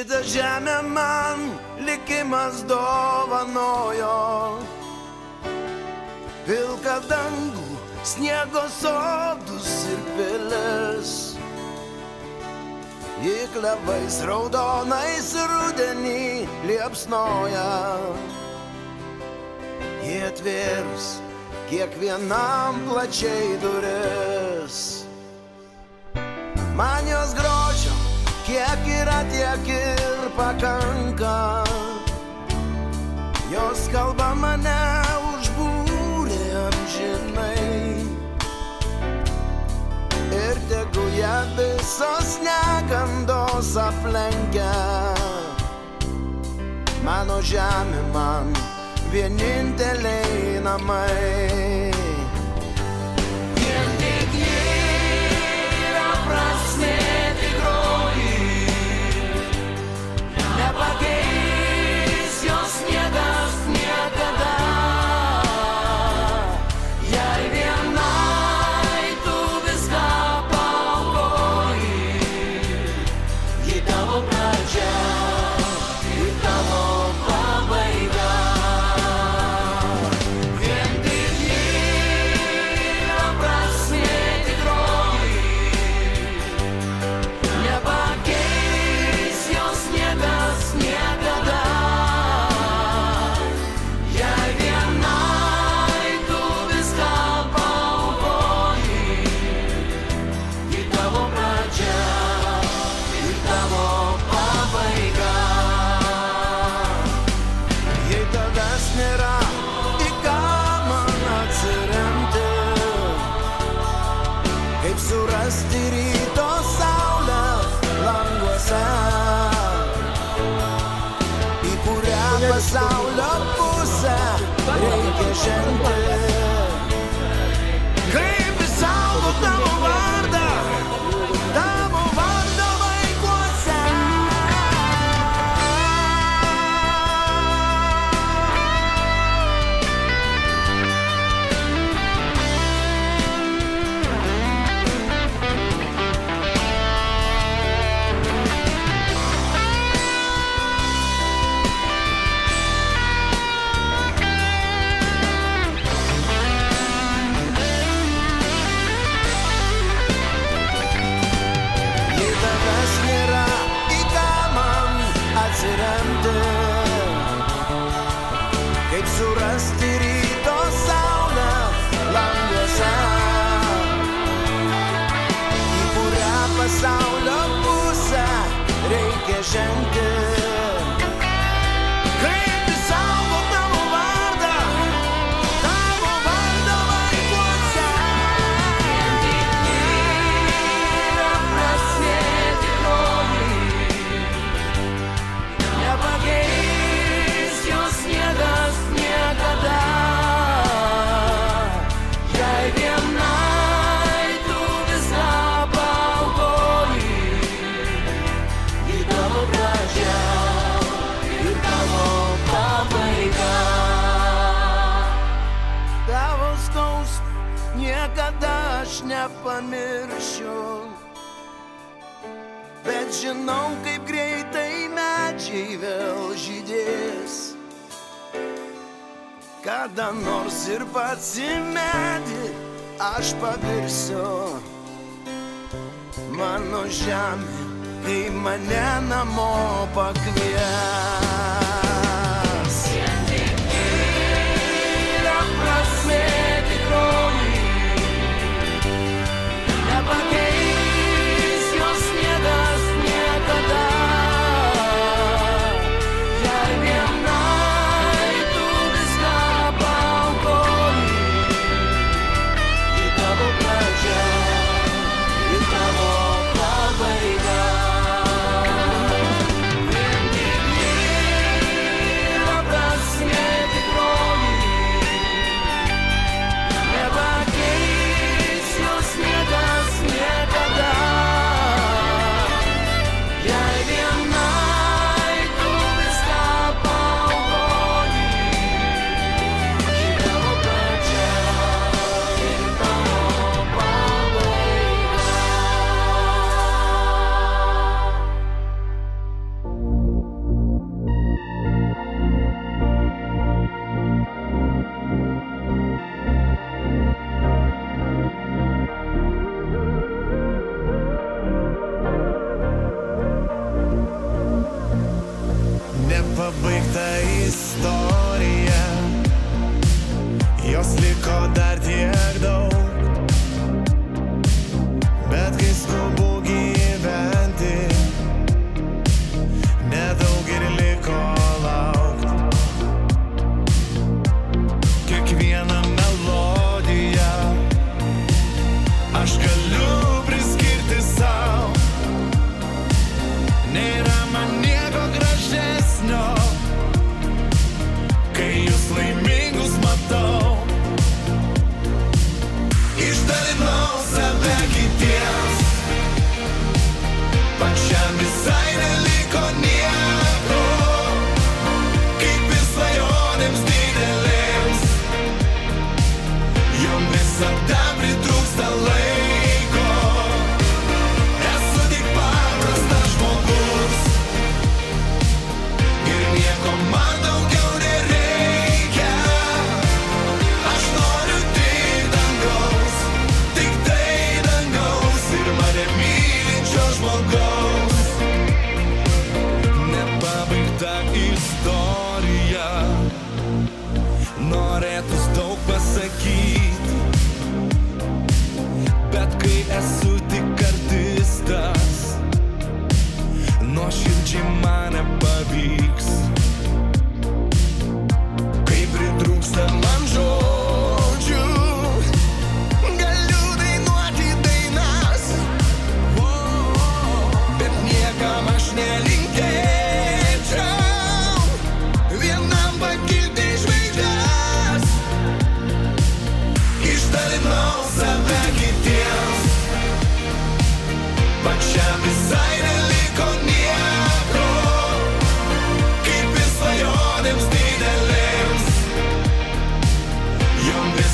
Šitą žemę man likimas dovanojo, pilką dangų, sniego sodus ir pilis. Ji klevais raudonais rudenį liepsnoja, ji atvėrus kiekvienam plačiai duris. Man jos grožio kiek yra, tiek ir pakanka. Jos kalba mane užbūrė amžinai, ir tegu ją visos negandos aplenkia. Mano žemė man vieninteliai namai. Vien tik yra prasmė tikroji, nepakeis jos niekas niekada. Jei vienai tu viską paaukoji, ji tavo pradžia ir tavo pabaiga. Vien tik yra prasmė tikroji, nepakeis jos niekas niekada. Jei vienai tu viską paaukoji, ji tavo pradžia ir tavo pabaiga. Jei tavęs nėra, į ką man atsiremti, kaip surasti ryto saulę languose, į kurią pasaulio pusę reikia žengti. Kaip išsaugot tavo vardą vaikuose. Jei tavęs nėra, į ką man atsiremti, kaip surasti ryto saulę languose, į kurią pasaulio pusę reikia žengti. Kaip išsaugot tavo vardą vaikuose. Yra prasmė tikroji, nepakeis jos niekas niekada. Jei vienai tu viską paaukoji, ji tavo pradžia ir tavo pabaiga. Tavo skausmą niekada aš nepamiršiu, bet žinau, kaip greitai medžiai vėl žydės. Kada nors ir pats į medį aš pavirsiu. Mano žemė, kai mane namo pakvies. Yra prasmė tikroji, nepakeis jos niekas niekada. Jei vienai tu viską paaukoji, ji tavo pradžia ir tavo pabaiga. Vien tik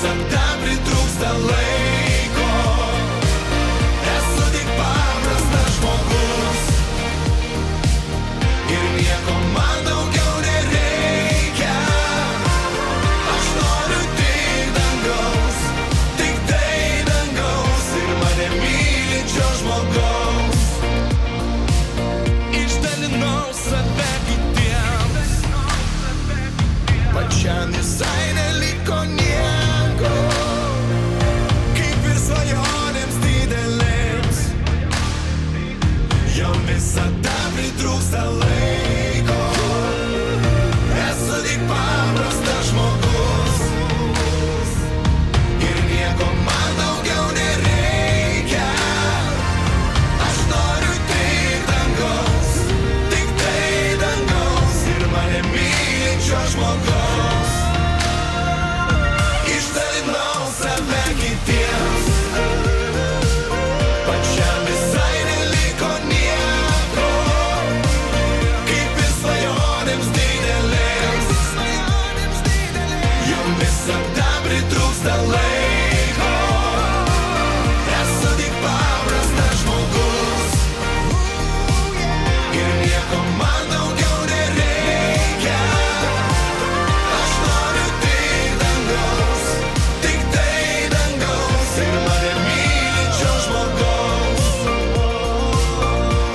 visada pritrūksta laiko. Esu tik paprastas žmogus ir nieko man daugiau nereikia. Aš noriu tik dangaus, tik tai dangaus ir mane mylinčio žmogaus. Išdalinau save kitiems, pačiam visai neliko nieko, kaip ir svajonėms didelėms, jom visada pritrūksta laiko. Esu tik paprastas žmogus ir nieko man daugiau nereikia. Aš noriu tik dangaus, tik tai dangaus ir mane mylinčio žmogaus. Išdalinau save kitiems, pačiam visai neliko nieko, kaip ir svajonėms didelėms, jom visada pritrūksta laiko. Esu tik paprastas žmogus ir nieko man daugiau nereikia. Aš noriu tik dangaus, tik tai dangaus ir mane mylinčio žmogaus.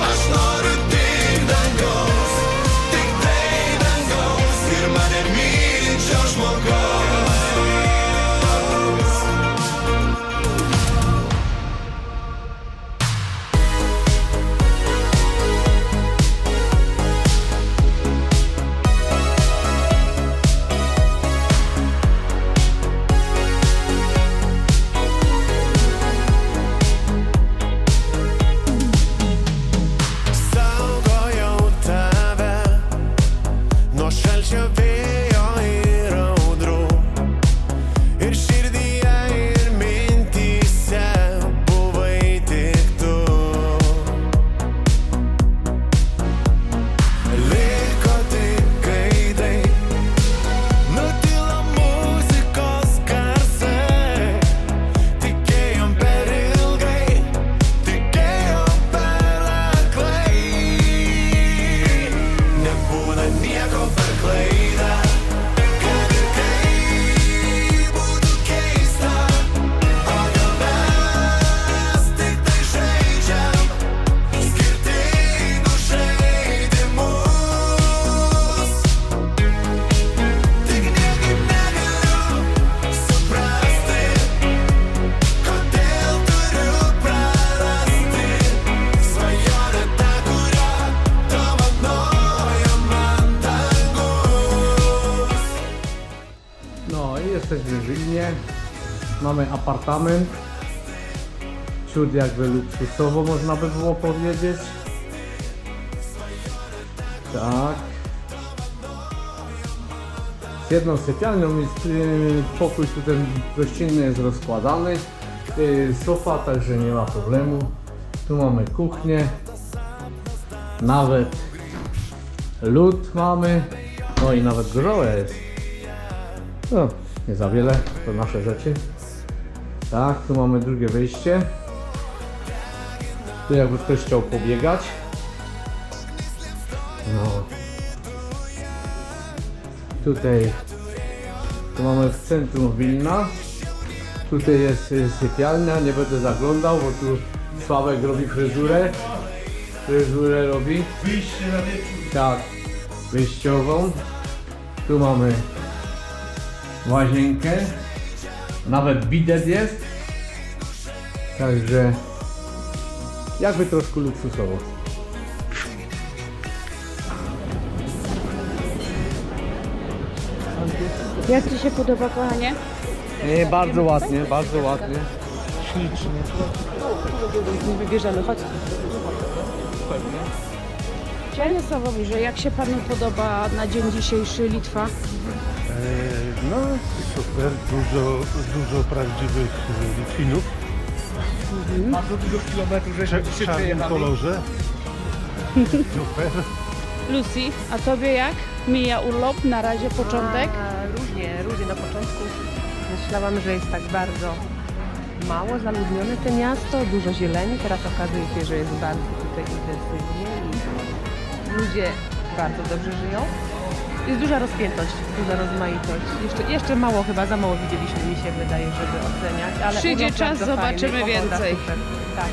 Aš noriu tik dangaus, tik tai dangaus ir mane mylinčio žmogaus. Saugojau tave nuo šalčio, vėjo ir audrų, ir širdyje ir mintyse buvai tik tu. Liko tik gaidai, nutilo muzikos garsai. Tikėjom per ilgai, tikėjom per aklai. Nebūna nieko per klaidą, kad ir kaip būtų keista. O gal mes tik tai žaidžiam skirtingus žaidimus. Tik niekaip negaliu suprasti, kodėl turiu prarasti svajonę tą, kurią dovanojo man dangus. No i jesteśmy w Wilnie, mamy apartament, ciut jakby luksusowo można by było powiedzieć. Tak. Z jedną sypialnią jest pokój tutaj gościnny jest rozkładany. Sofa, także nie ma problemu. Tu mamy kuchnię, nawet lód mamy, no i nawet groła jest. No, nie za wiele, to nasze rzeczy. Tak, tu mamy drugie wyjście. Tu jakby ktoś chciał pobiegać. No. Tutaj tu mamy w centrum Wilna. Tutaj jest sypialnia, nie będę zaglądał, bo tu Sławek robi fryzurę. Fryzurę robi. Wyjście na wieczór. Tak, wyjściową. Tu mamy łazienkę, nawet bidet jest, także jakby troszkę luksusowo. Jak Ci się podoba, kochanie? Bardzo ładnie, bardzo ładnie. Ślicznie. Wybierzemy, chodź. Panie Sławomirze, jak się Panu podoba na dzień dzisiejszy Litwa? No super, dużo prawdziwych Litwinów. Bardzo dużo kilometrów, żeśmy W czarnym kolorze. Super. Lucy, a Tobie jak? Mija urlop, na razie początek? Różnie na początku. myślałam, że jest tak bardzo mało zaludnione to miasto, dużo zieleni. Teraz okazuje się, że jest bardzo tutaj intensywnie i ludzie bardzo dobrze żyją. Jest duża rozpiętość, duża rozmaitość. Jeszcze mało chyba, za mało widzieliśmy, mi się wydaje, żeby oceniać. Ale Przyjdzie urlop czas, bardzo zobaczymy fajny, pogoda więcej. Super. Tak.